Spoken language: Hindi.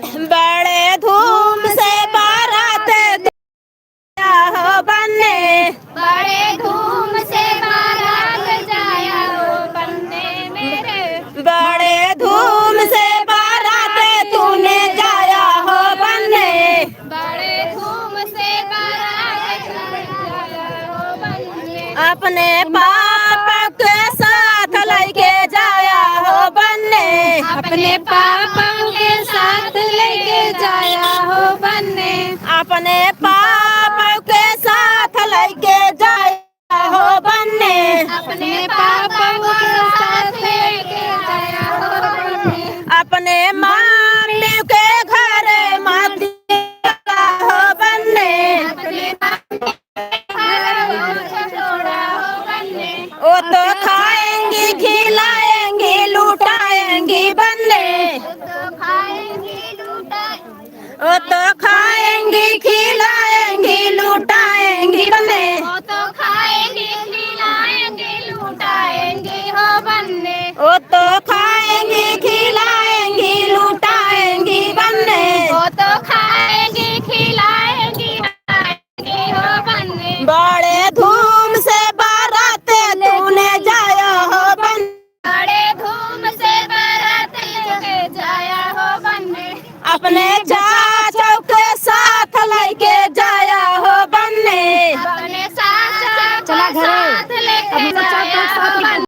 बड़े धूम से बारात जाया हो बनने, बड़े धूम से बारात जाया हो बनने मेरे, बड़े धूम से बारात तूने जाया हो बनने, बड़े धूम से बारात जाया हो बनने, अपने पापा के साथ लेके जाया हो बनने, अपने पापा के साथ लेके जाया हो बनने, अपने पापा के साथ लेके जाया हो बनने, अपने पापा के साथ लेके जाया हो बनने, अपने माटी के घर माटी हो बनने, अपने पापा छोड़ा हो बनने, वो तो खाएंगी खिलाएंगी लुटाएंगी बनने, तो खाएंगे लूटाएंगे, वो तो खाएंगी खिलाएंगी लुटाएंगी बनने, वो तो खाएंगे खिलाएंगे लूटाएंगे हो बनने, वो तो खाएंगी खिलाएंगी लुटाएंगी बनने, वो तो खाएंगे खिलाएंगे लूटाएंगे हो बनने, बड़े धूम से बारात तूने जाया हो बनने, बड़े धूम से बारात लेके जाया हो बनने, अपने